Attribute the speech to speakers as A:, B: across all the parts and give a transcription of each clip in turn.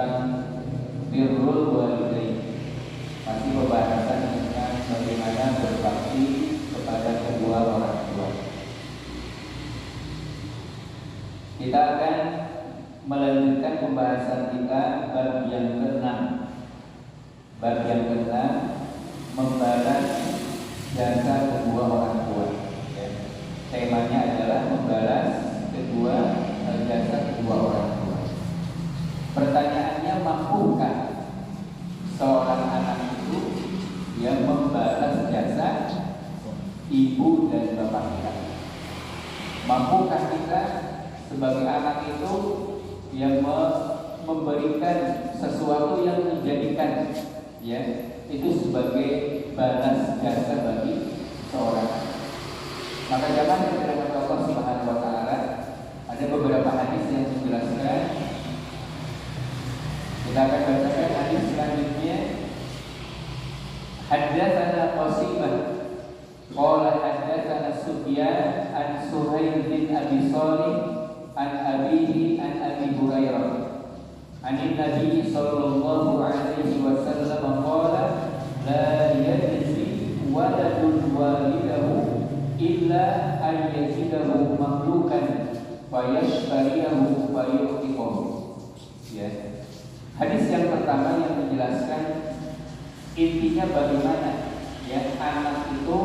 A: tentang birrul walidain. Masih pembahasan tentang bagaimana berbakti kepada kedua orang tua. Kita akan melanjutkan pembahasan kita bab yang ke-6. Bab yang ke-6, membalas jasa kedua orang tua. Ya. Temanya adalah membalas jasa kedua orang tua. Pertanyaannya, mampukah seorang anak itu yang membalas jasa ibu dan bapak kita? Mampukah kita sebagai anak itu yang memberikan sesuatu yang menjadikan itu sebagai balas jasa bagi seorang anak? Maka zaman kepada Allah Subhanahu wa taala ada beberapa hadis yang menjelaskan. Kita akan bacakan hadis selanjutnya. Haddatsana Qasimah qala haddatsana Sufyan an Suhail bin Abi Shalih an abihi an Abi Hurairah an Nabi sallallahu alaihi wasallam qala la yajzi waladun walidahu illa an yajidahu mamlukan fayashtariyahu fayu'tiqahu. Hadis yang pertama yang menjelaskan intinya bagaimana anak itu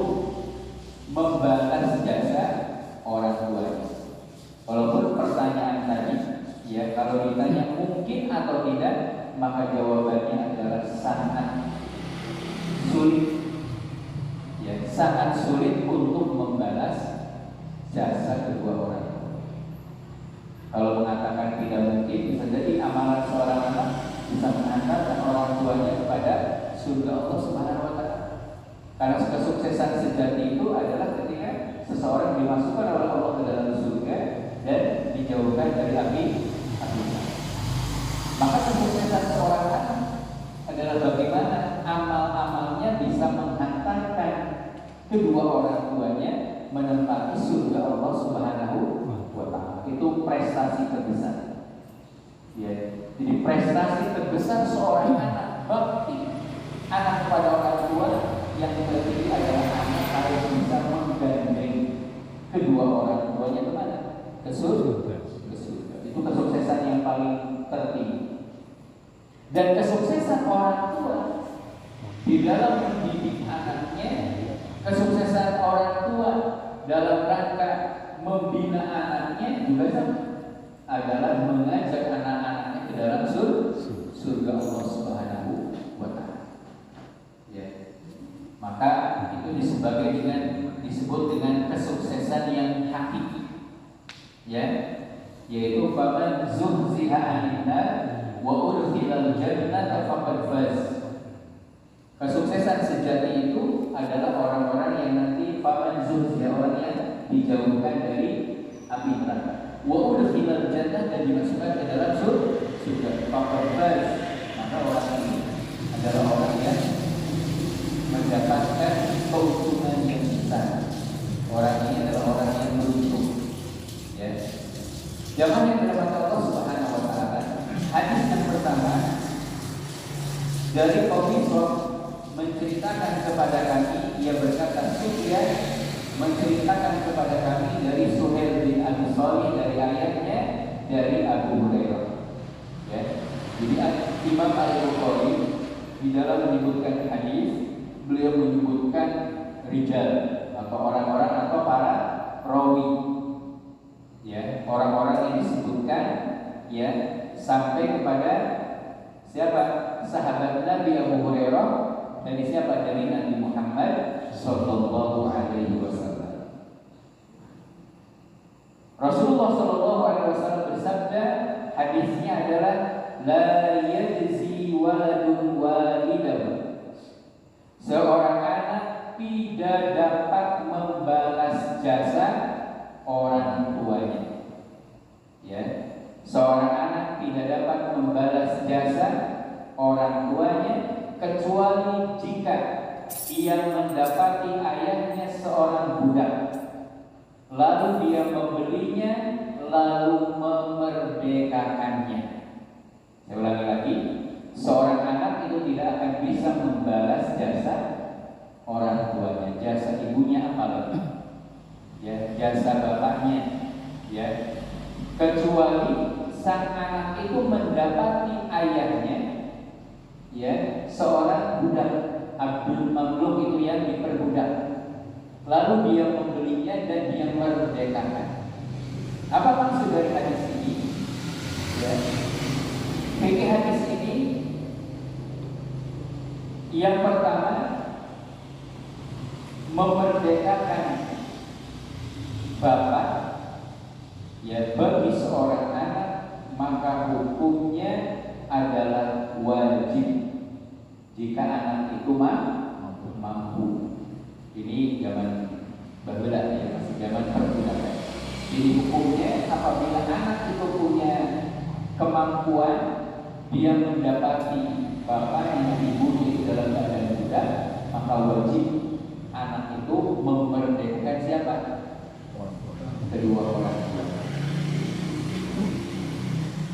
A: membalas jasa orang tuanya. Walaupun pertanyaan tadi kalau ditanya mungkin atau tidak, maka jawabannya adalah sangat sulit. Sangat sulit untuk membalas jasa kedua orang tua. Kalau mengatakan tidak mungkin, bisa jadi amalan seorang anak bisa mengantarkan orang tuanya kepada surga Allah Subhanahu wa taala. Karena kesuksesan sejati itu adalah ketika seseorang dimasukkan oleh Allah ke dalam surga dan dijauhkan dari api neraka. Maka kesuksesan seorang anak adalah bagaimana amal-amalnya bisa menghantarkan kedua orang tuanya menempati surga Allah Subhanahu wa taala. Itu prestasi terbesar. Jadi prestasi terbesar seorang anak, bakti anak kepada orang tua yang terdiri adalah anak harus bisa menggandeng kedua orang tuanya kemana? Ke surga. Itu kesuksesan yang paling tertinggi. Dan kesuksesan orang tua di dalam mendidik anaknya, kesuksesan orang tua dalam rangka membina anaknya juga sama, adalah mengajak anak-anaknya ke dalam surga Allah Subhanahu wa taala. Maka itu disebut dengan kesuksesan yang hakiki. Yaitu faman zuhziha 'anil nar wa udkhilal jannata faqad faz. Kesuksesan sejati itu adalah orang-orang yang nanti faman zuhziha, orang yang dijauhkan dari api neraka, wa udkhilal jannah, dan dimasukkan ke dalam surga, faqad faz. Maka orang ini adalah orang yang mendapatkan keuntungan yang besar. Orang ini adalah orang yang beruntung. Jangan yang dirahmati Allah Subhanahu wa taala. Hadis yang pertama dari Qamisah menceritakan kepada kami, ia berkata, Sufyan menceritakan kepada kami dari Suhail bin Abi Shalih, dari ayahnya, dari Abu Hurairah. Jadi Imam Al-Bukhari di dalam menyebutkan hadis, beliau menyebutkan rijal atau orang-orang atau para rawi. Orang-orang yang disebutkan sampai kepada siapa? Sahabat Nabi Abu Hurairah, dari siapa? Dari Nabi Muhammad sallallahu alaihi wasallam. Rasulullah sallallahu alaihi wasallam bersabda, hadisnya adalah la yajzi waladun walidahu. Seorang anak tidak dapat membalas jasa orang tuanya. Seorang anak tidak dapat membalas jasa orang tuanya kecuali jika ia mendapati ayahnya seorang budak, lalu dia membelinya, lalu memerdekakannya. Saya ulangi lagi, seorang anak itu tidak akan bisa membalas jasa orang tuanya, jasa ibunya apalagi, ya, jasa bapaknya, ya, kecuali sang anak itu mendapati ayahnya, ya, seorang budak Abdul Mamluk itu yang diperbudak, lalu dia membelinya dan dia merdekakan. Apa maksud dari hadis ini? Ya, fikih hadis ini yang pertama, memerdekakan bapak, ya, bagi seorang anak maka hukumnya adalah wajib jika anak itu mampu. Ini zaman baheula ya, masih zaman perbudakan. Jadi hukumnya apabila anak itu punya kemampuan, dia mendapati bapaknya ibunya itu dalam keadaan budak, maka wajib anak itu memerdekakan siapa? Kedua orang tua.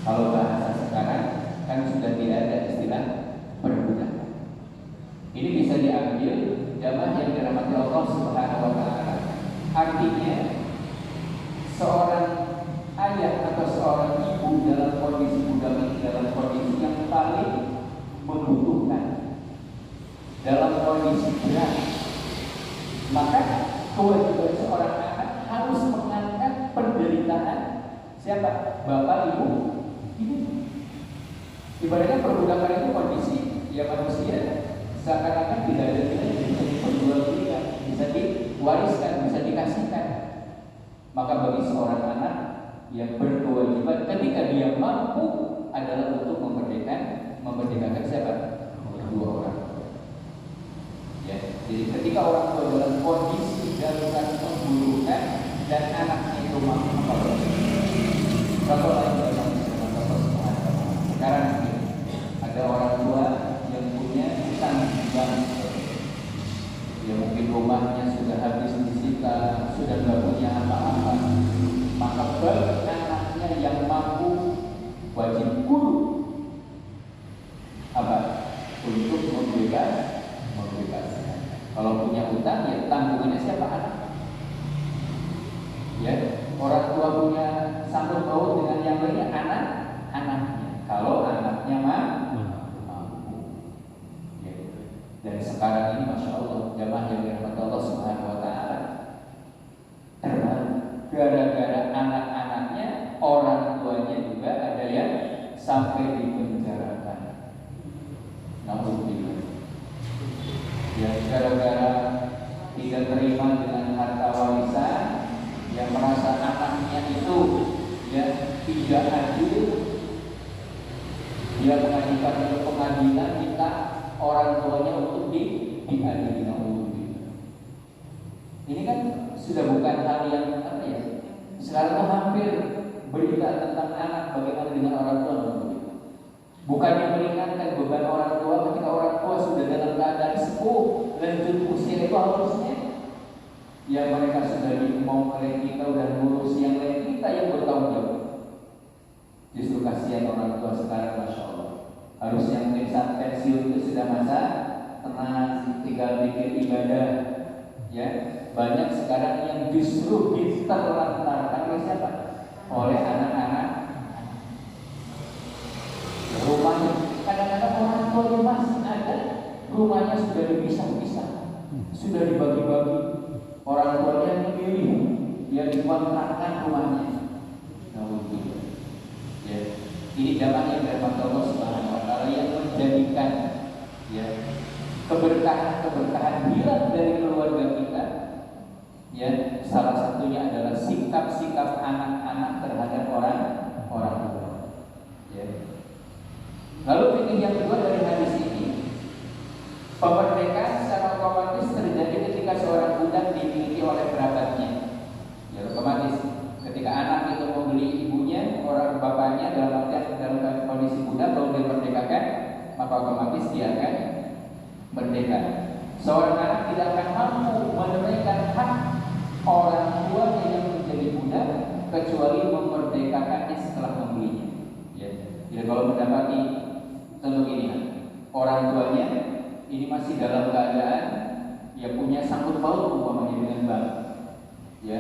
A: Kalau bahasa sekarang kan sudah tidak ada istilah perbudakan. Ini bisa diambil jamaah yang dirahmati Allah Subhanahu wa taala. Artinya seorang ayah atau seorang ibu dalam kondisi budak ini, dalam kondisi yang paling membutuhkan, dalam kondisi berat, maka kewajiban seorang anak harus mengangkat penderitaan siapa? Bapak, ibu. Ibaratnya perbudakan itu kondisi ya manusia seakan-akan tidak ada nilai, bisa diperjualbelikan, bisa diwariskan, bisa dikasihkan. Maka bagi seorang anak yang berkewajiban ketika dia mampu adalah untuk memerdekakan siapa? Kedua orang. Ya, jadi ketika orang tua dalam kondisi darurat membutuhkan dan anaknya itu mampu, contoh lain dalam sekarang ada orang tua yang punya utang bank, ya mungkin rumahnya sudah habis disita, sudah tidak punya apa-apa, maka bagi anaknya yang mampu wajib guru apa? Untuk membebaskan. Kalau punya utang ya tanggungannya siapa? Anak. Ya, orang tua punya sangkut paut dengan yang lainnya anaknya. Kalau anaknya mampu. Ya. Dan sekarang ini masya Allah jamaah yang dirahmati Allah Subhanahu wa taala, gara-gara anak-anaknya orang tuanya juga ada yang sampai dipenjarakan. Alhamdulillah. Ya, gara-gara tidak terima dengan harta warisan, yang merasa anaknya itu ya tidak adil, dia mengajukan ke pengadilan minta orang tuanya untuk diadili. Ini kan sudah bukan hal yang apa ya? Sekarang hampir berita tentang anak bagaimana dengan orang tua. Bukannya meringankan beban orang tua ketika orang tua sudah dalam keadaan sepuh, lanjut usia itu harusnya ya mereka sudah diumum oleh kita dan ngurus yang lain, kita yang bertanggung jawab. Justru kasihan orang tua sekarang, masya Allah. Harusnya mungkin saat pensiun itu sudah masa tenang, tinggal bikin ibadah. Ya, banyak sekarang yang justru diterlantarkan oleh siapa? Oleh anak-anak. Rumahnya kadang-kadang orang tua masih ada, rumahnya sudah dipisah-pisah, sudah dibagi-bagi. Orang tuanya memilih, dia dikontrakkan rumahnya. Ya, ini jamaah yang dirahmati Allah Subhanahu wa taala yang menjadikan ya keberkahan hilang dari keluarga kita. Ya, salah satunya adalah sikap-sikap anak-anak terhadap orang tua. Ya. Lalu fikih yang kedua dari hadis ini, pemerdekaan secara otomatis terjadi ketika seorang budak dimiliki oleh kerabatnya. Ya, otomatis ketika anak itu membeli ibunya, orang bapaknya dalam kondisi budak lalu dimerdekakan, maka otomatis dia akan merdeka. Seorang anak tidak akan mampu menunaikan hak orang tuanya yang menjadi budak kecuali memerdekakannya setelah membelinya. Ya. Ya kalau mendapati tentu ini orang tuanya ini masih dalam keadaan ya punya sangkut paut umpamanya dengan bank, ya,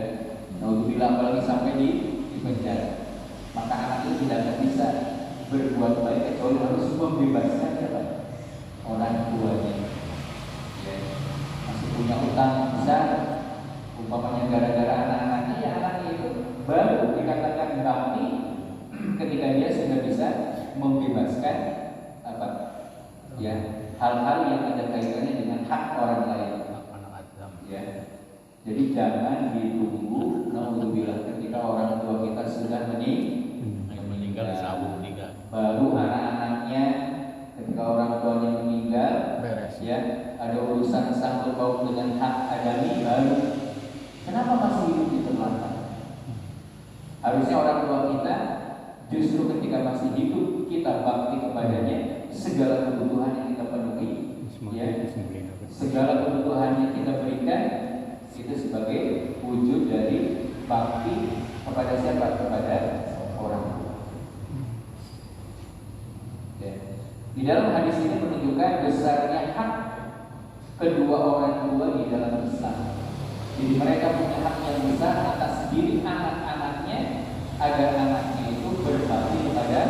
A: naudzubillah apalagi sampai di penjara, maka anak itu tidak akan bisa berbuat baik kecuali harus membebaskan siapa? Orang tuanya. Ya, masih punya utang besar, umpamanya gara-gara anak-anaknya, ya anaknya itu baru dikatakan bakti ketika dia sudah bisa membebaskan apa? Ya, hal-hal yang ada kaitannya dengan hak orang lain. Ya, jadi jangan ditunggu, naudzubillah ketika orang tua kita sudah meninggal, baru anak-anaknya ketika orang tuanya meninggal, ya, ada urusan sangkut paut dengan hak adami baru. Kenapa masih hidup di terlantar? Harusnya orang tua kita justru ketika masih hidup kita bakti kepadanya, segala kebutuhan yang kita penuhi, ya, segala kebutuhan yang kita berikan itu sebagai wujud dari bakti kepada siapa? Kepada orang tua. Ya. Di dalam hadis ini menunjukkan besarnya hak kedua orang tua di dalam Islam. Jadi mereka punya hak yang besar atas diri anak-anaknya agar anaknya itu berbakti kepada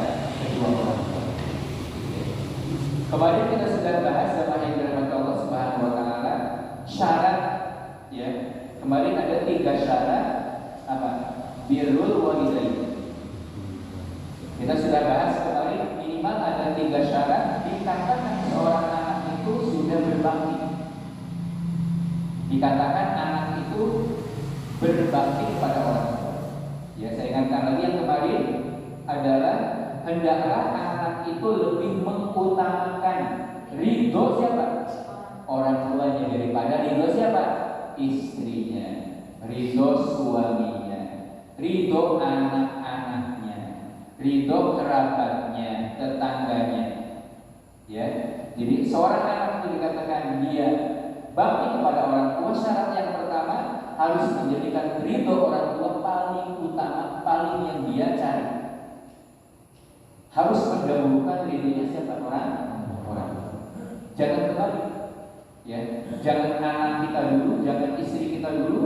A: kedua orang tua. Kemarin kita sudah bahas sama yang dirahmati Allah Subhanahu wa taala syarat, ya. Kemarin ada 3 syarat apa? Birrul walidain. Kita sudah bahas kemarin minimal ada 3 syarat dikatakan seorang anak itu sudah berbakti. Dikatakan anak itu berbakti kepada orang tua. Ya, saya ingatkan lagi yang kemarin adalah hendaklah anak itu lebih mengutamakan ridho siapa? Orang tuanya daripada ridho siapa? Istrinya, ridho suaminya, ridho anak-anaknya, ridho kerabatnya, tetangganya. Ya, jadi seorang anak itu dikatakan dia bakti kepada orang tua, syarat yang pertama harus menjadikan ridho orang tua paling utama, paling yang dia cari. Harus mendahulukan ridhonya siapa? Orang. Jangan kembali, ya. Jangan anak kita dulu, jangan istri kita dulu,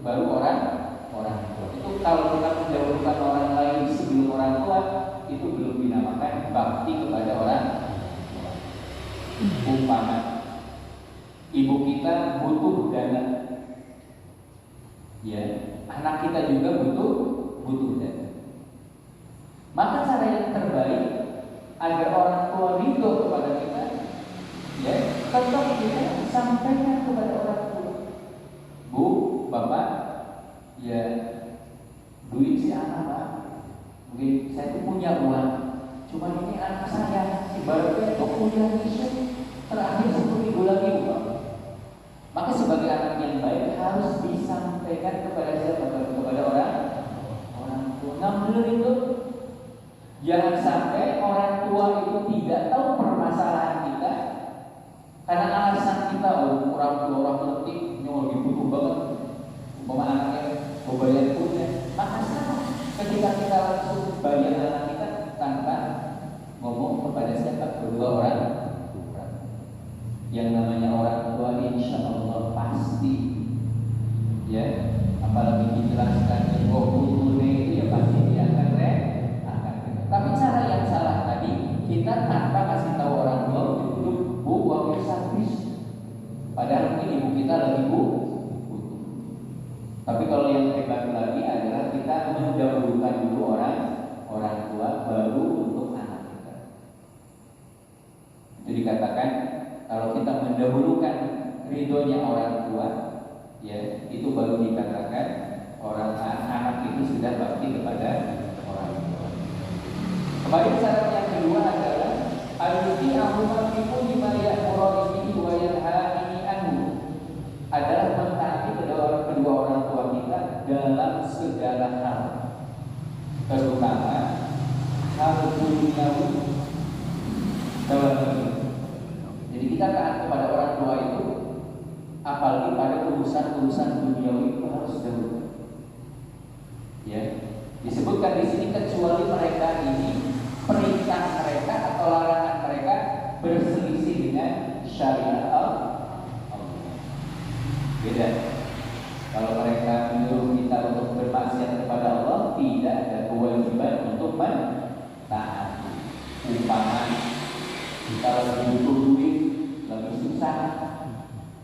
A: baru orang tua. Itu kalau kita mendahulukan orang lain sebelum orang tua, itu belum dinamakan bakti kepada orang tua. Umpama ibu kita butuh dana, ya, anak kita juga butuh dana. Maka cara yang terbaik agar orang tua ridho kepada kita, ya, tetap kita sampaikan kepada orang tua. Bu, bapak, ya, duit si anak pak, mungkin saya tuh punya uang, cuma ini anak saya ibaratnya untuk kuliah itu terakhir 10 minggu lagi, Pak. Maka sebagai anak yang baik harus disampaikan kepada siapa? Kepada orang tua. Namun itu jangan sampai orang tua itu tidak tahu permasalahan kita karena alasan kita, orang tua orang letih, nyol butuh banget, umpama anaknya mau bayar punya, maka sama ketika kita langsung bayar anak kita tanpa ngomong kepada siapa? Kedua orang. Yang namanya orang tua insya Allah pasti, ya, apalagi dijelaskan di buku itu ya pasti dia akan Tapi cara yang salah tadi, kita tanpa kasih tahu orang tua untuk bu uangnya habis, padahal mungkin ibu kita lagi butuh. Tapi kalau yang hebat lagi adalah kita mendahulukan dulu orang tua baru untuk anak kita. Jadi dikatakan kalau kita mendahulukan ridhonya orang tua, ya, itu baru dikatakan orang anak itu sudah bakti kepada orang tua. Kembali syarat yang kedua adalah al-yuti'ahuma fi kulli ma ya'muru bihi wa yanha'i anhu. Adalah mentaati kedua orang tua kita dalam segala hal, terutama hal duniawi dalam hidup. Jadi kita taat kepada orang tua itu, apalagi pada urusan-urusan duniawi itu harus dahulu. Ya, disebutkan di sini kecuali mereka ini perintah mereka atau larangan mereka berselisih dengan syariat Allah. Beda. Kalau mereka menyuruh kita untuk bermaksiat kepada Allah, tidak ada kewajiban untuk mentaati. Umpama kita lagi butuh duit, lagi susah,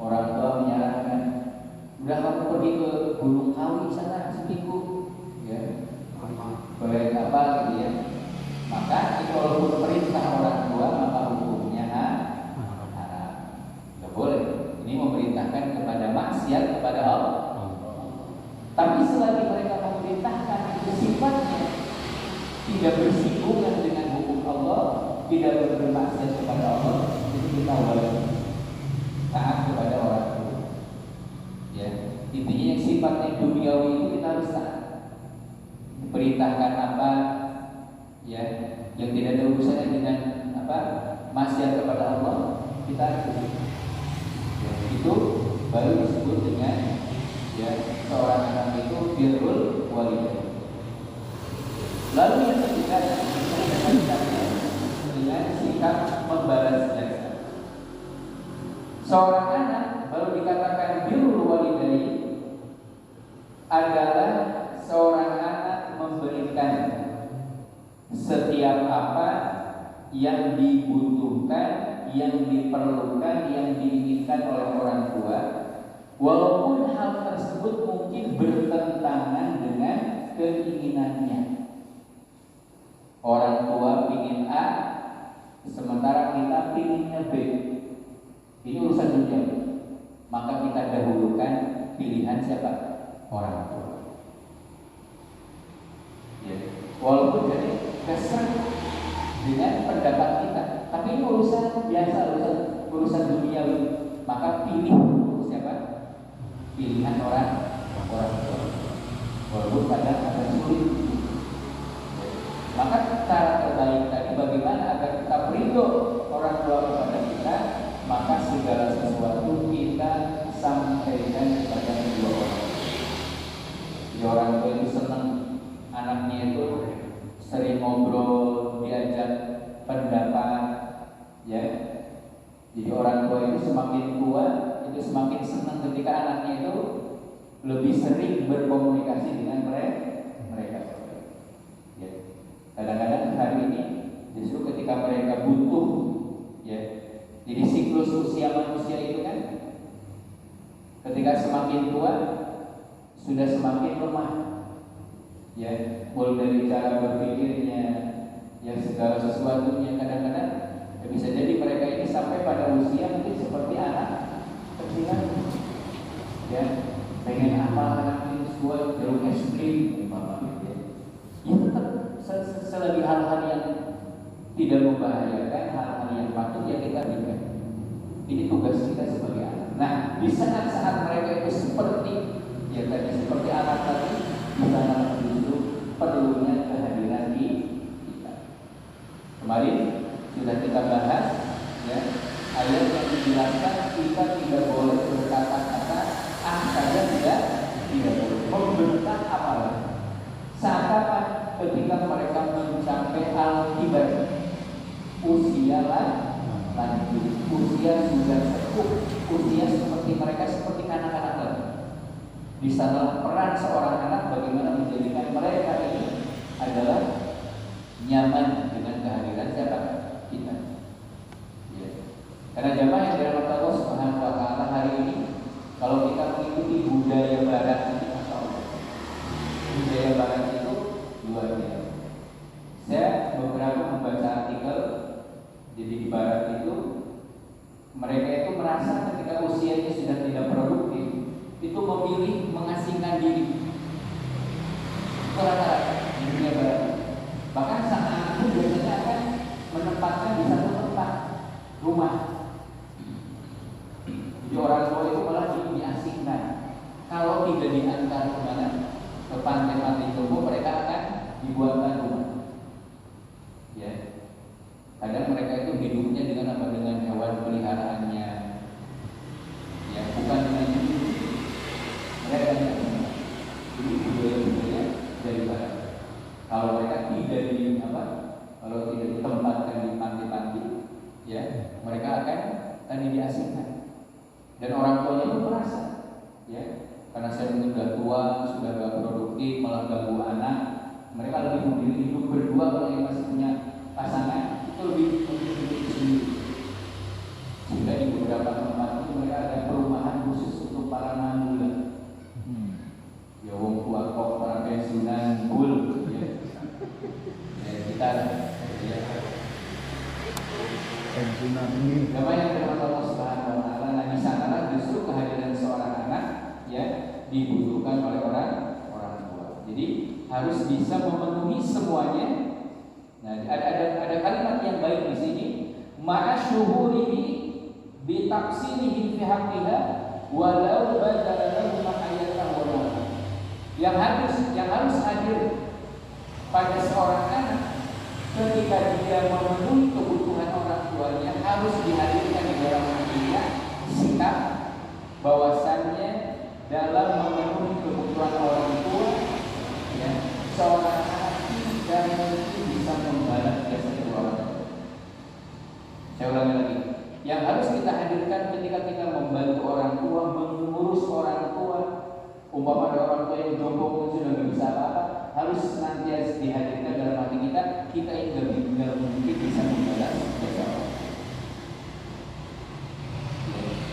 A: orang tua menyarankan, udah kamu pergi ke Gunung Kawi sana seminggu, ya, boleh apa gitu ya. Maka itu walaupun perintah orang tua, maka hukumnya haram. Tidak boleh. Ini memerintahkan kepada maksiat kepada Allah. Tapi selagi mereka memerintahkan itu sifatnya tidak bersinggungan dengan hukum Allah, tidak bermaksiat kepada Allah, itu kita wajib taat kepada orang tua. Ya, intinya yang sifatnya duniawi itu kita harus taat. Diperintahkan apa, ya, yang tidak ada urusannya dengan apa maksiat kepada Allah, kita harus. Ya, itu baru disebut dengan ya seorang anak itu birrul walidain. Lalu yang ketiga dengan sikap membalas jasa. Seorang anak baru dikatakan birrul walidain adalah seorang anak memberikan setiap apa yang dibutuhkan, yang diperlukan, yang diinginkan oleh orang tua, walaupun hal tersebut mungkin bertentangan dengan keinginannya. Orang tua ingin A, sementara kita inginnya B. Ini urusan dunia. Maka kita dahulukan pilihan siapa? Orang tua. Ya. Walaupun jadi kesel dengan pendapat kita, tapi ini urusan biasa, urusan duniawi. Maka pilih siapa? Pilihan orang tua. Walaupun kadang agak sulit. Maka cara terbaik tadi bagaimana agar kita ridho orang tua kepada kita, maka segala sesuatu kita sampaikan kepada kedua orang. Jadi orang tua itu senang anaknya itu sering ngobrol, diajak pendapat, ya. Jadi orang tua itu semakin tua itu semakin senang ketika anaknya itu lebih sering berkomunikasi dengan mereka. Ya. Kadang-kadang hari ini justru ketika mereka butuh, ya. Jadi siklus usia manusia itu kan, ketika semakin tua sudah semakin lemah. Ya, mulai dari cara berpikirnya, yang segala sesuatunya kadang-kadang bisa jadi mereka ini sampai pada usia mungkin seperti anak kecilan, ya, pengen apa anak ini semua jeruk es krim, ya tetap selagi hal-hal yang tidak membahayakan, hal-hal yang patut yang kita berikan. Ini tugas kita sebagai anak. Nah, di saat-saat mereka itu seperti, ya tadi seperti anak tadi, di sana itu perlunya kehadiran kita. Kemarin sudah kita bahas, ya, ayat yang menjelaskan kita tidak boleh berkata-kata saja tidak boleh membentak apalagi. Saat apa? Ketika mereka mencapai al-kibar, usia lanjut, usia sudah sepuh, usia seperti mereka seperti anak-anak lagi. Di sana peran seorang anak bagaimana menjadikan mereka ini adalah nyaman dengan kehadiran siapa? Kita. Ya. Karena jamaah yang dirahmati Allah Subhanahu wa taala hari ini, kalau kita mengikuti budaya barat ini, Masya Allah, budaya barat itu luar biasa. Saya beberapa membaca artikel, jadi di barat itu mereka itu merasa ketika usianya sudah tidak produktif, itu memilih mengasingkan diri. Itu rata-rata di dunia barat. Bahkan sang anak itu biasanya akan menempatkan di satu tempat rumah. Jadi orang tua itu malah diasingkan. Kalau tidak diantar kemana, ke pantai-pantai Jombo, mereka akan dibuatkan rumah. Ya. Kadang mereka itu hidupnya dengan apa? Dengan hewan peliharaannya. Ya, bukan dengan hidup. Mereka ini budaya dari barat. Kalau mereka tidak di apa? Kalau tidak ditempatkan di panti-panti, ya mereka akan tadi diasingkan. Dan orang tuanya pun merasa, ya karena saya sudah tua, sudah gak produktif, malah ganggu anak. Mereka lebih memilih hidup berdua. Kalau yang masih punya pasangan itu lebih memilih sendiri. Sehingga di beberapa tempat itu mereka ada perumahan khusus untuk para manula. Ya wong tua kok para pensiunan bul, ya. Ya kita, ya. Pensiunan ini. Apa yang terhadap Allah Subhanahu Wa Taala? Nah di sana justru kehadiran seorang anak, ya dibutuhkan oleh orang tua. Jadi harus bisa memenuhi semuanya. Nah ada kalimat yang baik di sini. Ma'asyuhurihi bitaksirihi fi haqqiha walau badala lahu mahayatan wa yang harus hadir pada seorang anak ketika dia memenuhi kebutuhan orang tuanya harus dihadirkan di dalam hatinya sikap bahwasannya dalam memenuhi kebutuhan orang tua, ya, seorang anak tidak mungkin bisa membalas jasa kedua orang tua. Saya ulangi lagi. Yang harus kita hadirkan ketika kita membantu orang tua, mengurus orang tua, umpama ada orang tua yang jompo sudah nggak bisa apa-apa, harus senantiasa dihadirkan dalam hati kita. Kita ini nggak mungkin bisa membalas jasa orang.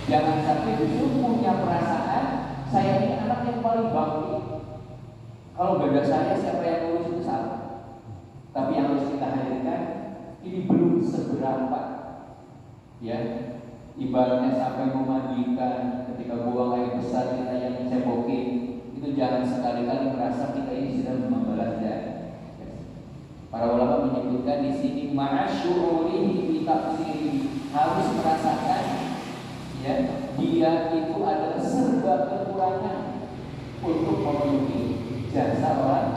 A: Jangan sampai justru punya perasaan saya ini anak yang paling bakti. Kalau gak ada saya, siapa yang ngurus itu salah. Tapi yang harus kita hadirkan ini belum seberapa. Ya, ibaratnya sampai memandikan, ketika buang air besar kita yang cebokin, itu jangan sekali-kali merasa kita ini sudah membalas jasa. Para ulama menyebutkan di sini ma'asyurulihi bitafsiri, harus merasakan, ya, dia itu adalah serba kekurangan untuk memenuhi jasa orang.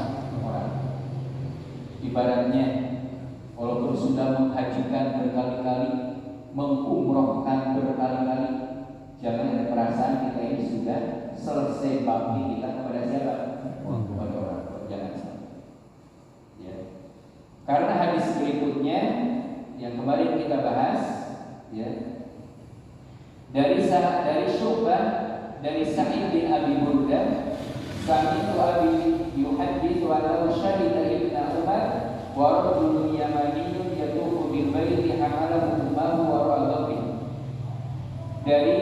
A: Ibaratnya, walaupun sudah menghajikan berkali-kali, mengumrohkan berkali-kali, jangan ada perasaan kita ini sudah selesai bakti kita kepada siapa? Kepada orang. Jangan sampai. Ya. Karena hadis berikutnya yang kemarin kita bahas, ya, dari Syu'bah, dari Sa'id bin Abi Burdah, Sa'id Abi yuhadditsu annahu syahida Ibnu Umar wa rajulun yamaniyyun yatufu bil baiti hamalahu ummuhu wa ra'adhabi. Dari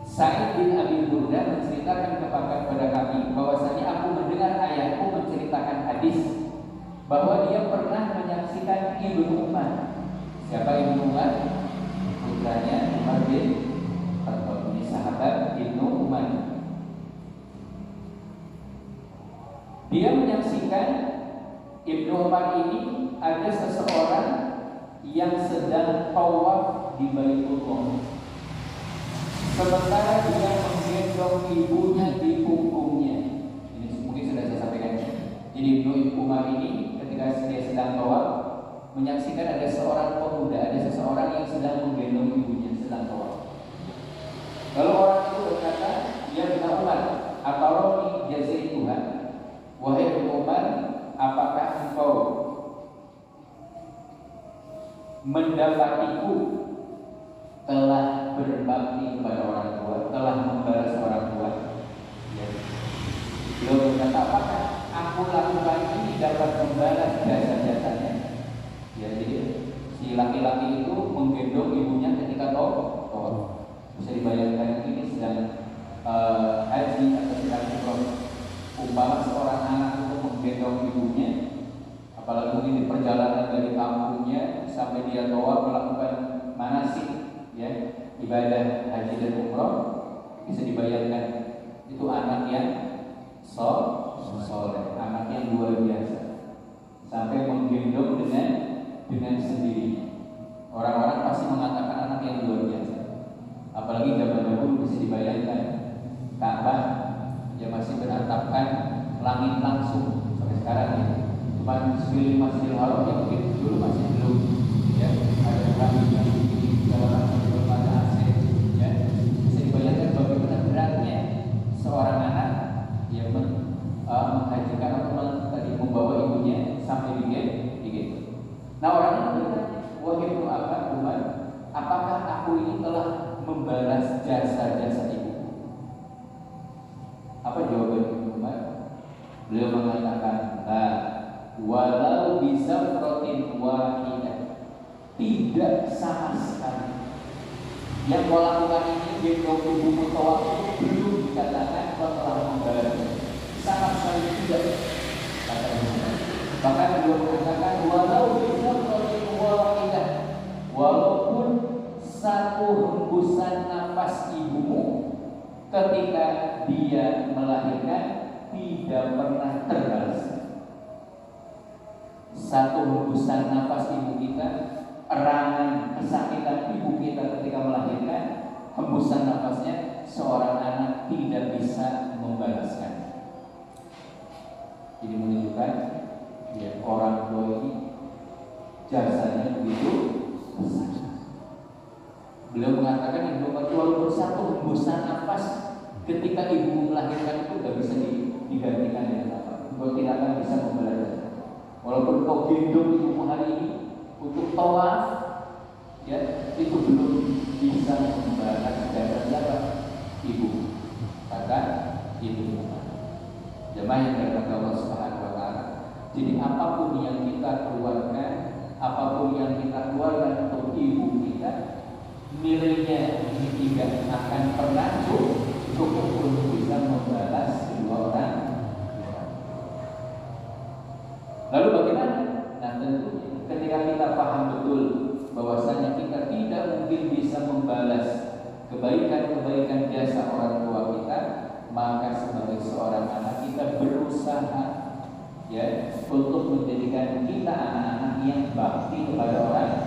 A: Sa'id bin Abi Burdah menceritakan kepada kami bahwasanya aku mendengar ayahku menceritakan hadis bahwa dia pernah menyaksikan Ibnu Umar. Siapa Ibnu Umar? Putranya Umar bin Khattab, ini sahabat Ibnu Umar. Dia menyaksikan Ibnu Umar ini ada seseorang yang sedang tawaf di Baitullah, sementara dia menggendong ibunya di punggungnya. Ini mungkin sudah saya sampaikan. Jadi Ibnu Umar ini ketika dia sedang tawaf menyaksikan ada seorang pemuda, ada seseorang yang sedang menggendong ibunya sedang tawaf. Lalu orang itu berkata, "Ya Ibnu Umar, ataroni jazai Tuhan, wahai Ibnu Umar, apakah engkau mendapatiku telah berbakti kepada orang tua, telah membalas orang tua?" Ya. Beliau berkata, apakah aku lakukan ini dapat membalas jasa-jasanya? Ya, jadi si laki-laki itu menggendong ibunya ketika tawaf. Bisa dibayangkan ini sedang haji atau sedang umroh. Umpama seorang anak itu menggendong ibunya, apalagi mungkin di perjalanan dari kampungnya sampai dia tawaf melakukan manasik, ya, ibadah haji dan umroh, bisa dibayangkan itu anak yang soleh, anak yang luar biasa, sampai menggendong dengan sendiri. Orang-orang pasti mengatakan anak yang luar biasa. Apalagi zaman dahulu bisa dibayangkan Ka'bah yang masih beratapkan langit langsung sampai sekarang ya. Cuma sekeliling Masjidil Haram yang mungkin dulu masih belum, ya, ada langit yang tinggi segala macam belum ada AC, ya. Bisa dibayangkan bagaimana beratnya seorang anak yang menghajikan atau tadi membawa ibunya sampai di gate. Nah orang itu bertanya, wahai ibnu Umar, apakah aku ini telah membalas jasa-jasa ibu? Apa jawaban Ibnu Umar? Beliau mengatakan, walau bisa protein wahidah, tidak sama sekali. Yang kau lakukan ini di tubuhmu tawaf belum dikatakan kau telah membalas, sama sekali tidak. Kata Ibnu Umar. Bahkan beliau mengatakan, walau bisa protein wahidah, walaupun satu hembusan nafas ibumu ketika dia melahirkan tidak pernah terbalas. Satu hembusan nafas ibu kita, erangan kesakitan ibu kita ketika melahirkan, hembusan nafasnya seorang anak tidak bisa membalaskan. Jadi menunjukkan ya, orang tua ini jasanya begitu besar. Beliau mengatakan Ibnu Umar, walaupun satu hembusan nafas ketika ibu melahirkan itu tidak bisa digantikan dengan apa. Engkau tidak akan bisa membalas. Walaupun kau gendong ibumu hari ini untuk tawaf, ya itu belum bisa membalas jasa siapa? Ibu. Kata Ibnu Umar. Jemaah yang dirahmati Allah Subhanahu wa taala. Jadi apapun yang kita keluarkan, apapun yang kita keluarkan untuk ibu kita, nilainya ini tidak akan pernah cukup untuk bisa membalas kedua orang. Lalu bagaimana? Nah tentu ketika kita paham betul bahwasanya kita tidak mungkin bisa membalas kebaikan-kebaikan jasa orang tua kita, maka sebagai seorang anak kita berusaha ya untuk menjadikan kita anak-anak yang bakti kepada orang.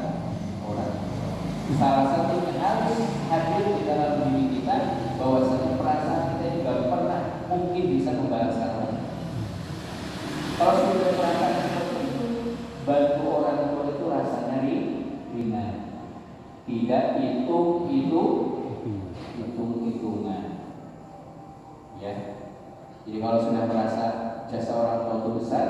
A: Salah satunya harus hadir di dalam diri kita bahwasanya perasaan kita juga pernah mungkin bisa membalaskan orang. Kalau sudah perasaan seperti itu, bantu orang tua itu rasanya ringan. Tidak hitung-hitungan. Ya. Jadi kalau sudah merasa jasa orang tua itu besar,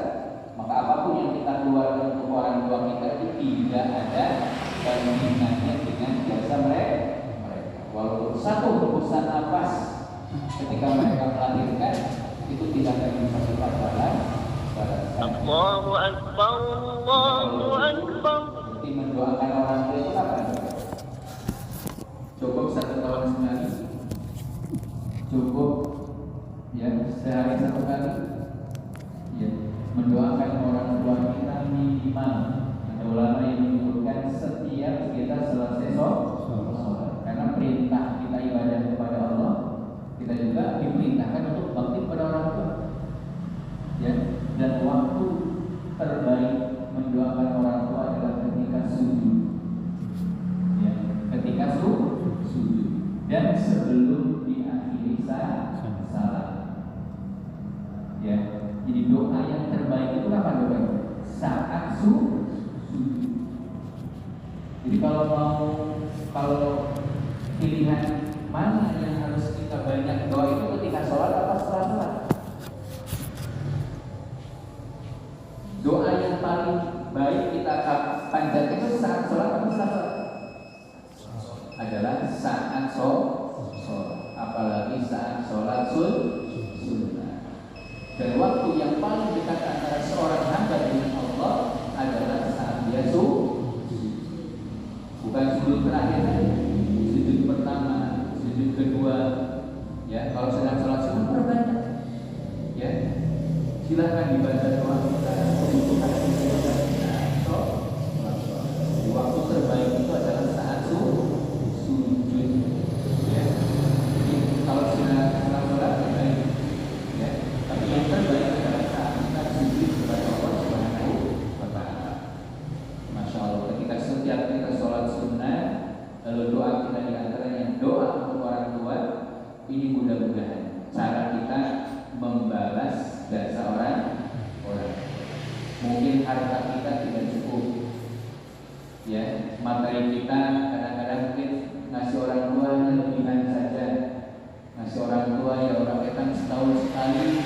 A: maka apapun yang kita keluarkan untuk orang tua kita itu tidak ada bandingannya dengan jasa mereka. Walaupun satu hembusan nafas ketika mereka melahirkan itu tidak akan bisa kita balas.
B: Allahu Akbar, Allahu Akbar.
A: Berarti mendoakan orang tua itu apa? Cukup 1 tahun sekali, cukup ya sehari 1 kali. Ya, mendoakan orang tua kita minimal. Ada ulama yang menyebutkan setiap kita selesai sholat. Karena perintah kita ibadah kepada Allah, kita juga diperintahkan untuk bakti kepada orang tua. Ya, dan waktu terbaik mendoakan orang tua adalah ketika sujud. Ya, ketika sujud dan sebelum diakhiri salat. Ya, jadi doa yang terbaik itu kapan doa? Saat sujud. Jadi kalau pilihan mana yang harus kita banyak doa itu ketika sholat atau setelah sholat? Doa yang paling baik kita panjatkan itu saat sholat atau setelah sholat? Adalah saat sholat, apalagi saat sholat sunnah. Dan waktu yang paling dekat antara seorang hamba dengan Allah adalah saat dia sujud. Bukan sujud terakhir, sujud pertama, sujud kedua. Ya, kalau sedang sholat sunnah perbanyak. Ya, silakan dibaca doa kita kebutuhan kita. Di waktu terbaik itu adalah saat sujud. Ya, jadi kalau sudah sholat terbaik. Ya, tapi yang terbaik adalah saat kita sujud kepada Allah Subhanahu wa taala. Masya Allah, ketika setiap kita sholat sunnah, lalu doa kita diantaranya doa untuk orang tua, ini mudah-mudahan cara kita membalas jasa orang. Mungkin harta kita tidak cukup, ya, materi kita kadang-kadang mungkin ngasih orang tua lebihan saja, ngasih orang tua ya orang kita setahun sekali.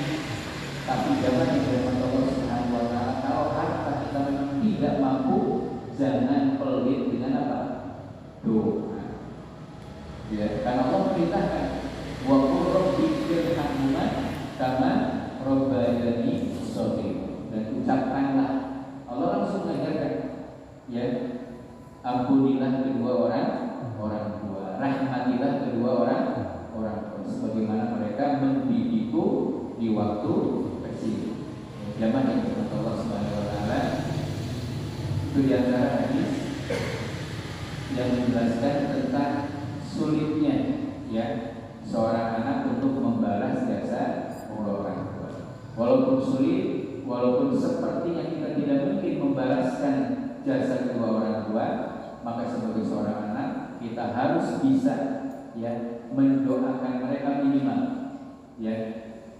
A: Tapi jangan diberikan Allah Subhanahu wa taala, kalau harta kita memang tidak mampu jangan pelit dengan apa? Doa. Ya, karena Allah perintahkan wa qur rabbi irhamhuma kama rabbayani shaghira. Dan ucapkanlah, Allah langsung mengajarkan, ya, ampunilah kedua orang tua, rahmatilah kedua orang tua, sebagaimana mereka mendidikku di waktu kecil. Zaman yang dimaksud Allah Subhanahu wa taala itu di antara hadis yang menjelaskan tentang sulitnya, ya, seorang anak untuk membalas jasa orang tua. Walaupun sulit, walaupun sepertinya kita tidak mungkin membalaskan jasa kedua orang tua, maka sebagai seorang anak kita harus bisa, ya, mendoakan mereka minimal, ya.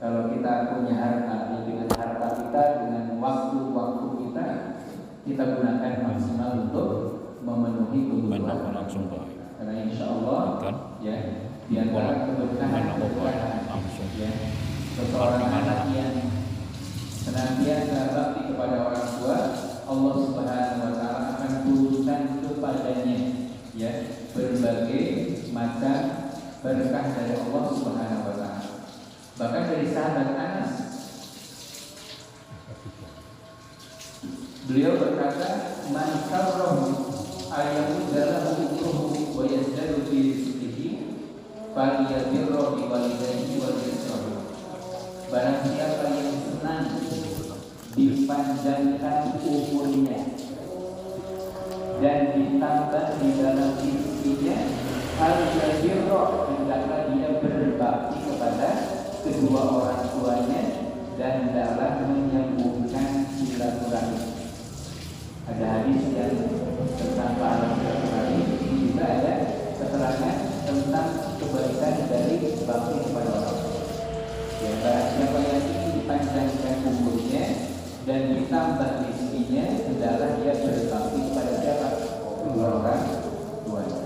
A: Kalau kita punya harta, ya, dengan harta kita, dengan waktu-waktu kita gunakan maksimal untuk memenuhi kebutuhan langsung, karena insya Allah, ya, di antara keberkahan, ya, seseorang anak yang senantiasa bakti kepada orang tua, Allah Subhanahu wa taala akan turunkan kepadanya, ya, berbagai macam berkah dari Allah Subhanahu wa taala. Bahkan dari sahabat Anas, beliau berkata, "Man sarrahu ayyamudallahu umruhu wa yazdadu fi rizqihi falyadirra bi walidayhi wa yasrahu." Barang siapa yang senang dipanjangkan umurnya dan ditambah di dalam rezekinya, falyadirra, hendaklah dia berbakti kepada kedua orang tuanya dan hendaklah menyambungkan silaturahmi. Ada hadis yang tentang pahala silaturahmi, ini juga ada keterangan tentang kebaikan dari bakti kepada orang tua. Ya, barang siapa yang ingin dipanjangkan umurnya dan ditambah rezekinya, hendaklah dia berbakti kepada siapa? Kedua orang tuanya.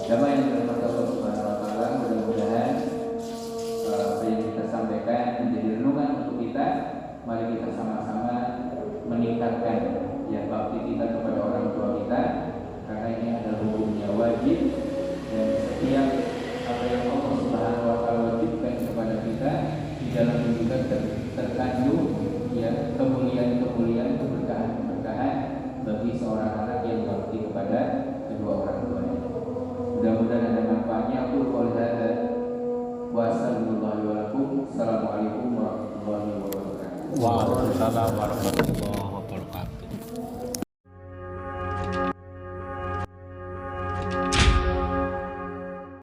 A: Jamaah yang dirahmati Allah Subhanahu wa taala, mudah-mudahan apa yang kita sampaikan menjadi renungan untuk kita. Mari kita sama-sama meningkatkan, ya, bakti kita kepada orang tua kita, karena ini adalah hukumnya wajib, dan setiap apa yang Allah Subhanahu wa taala wajibkan kepada kita di dalam hidup kita terkandung, ya, kemuliaan-kemuliaan, keberkahan-keberkahan bagi seorang anak yang bakti kepada kedua orang tuanya. Mudah-mudahan ada manfaatnya. Aku qoul hadza wa sallallahu wa lakum. Assalamualaikum warahmatullahi wabarakatuh.
C: Waalaikumsalam warahmatullahi wabarakatuh.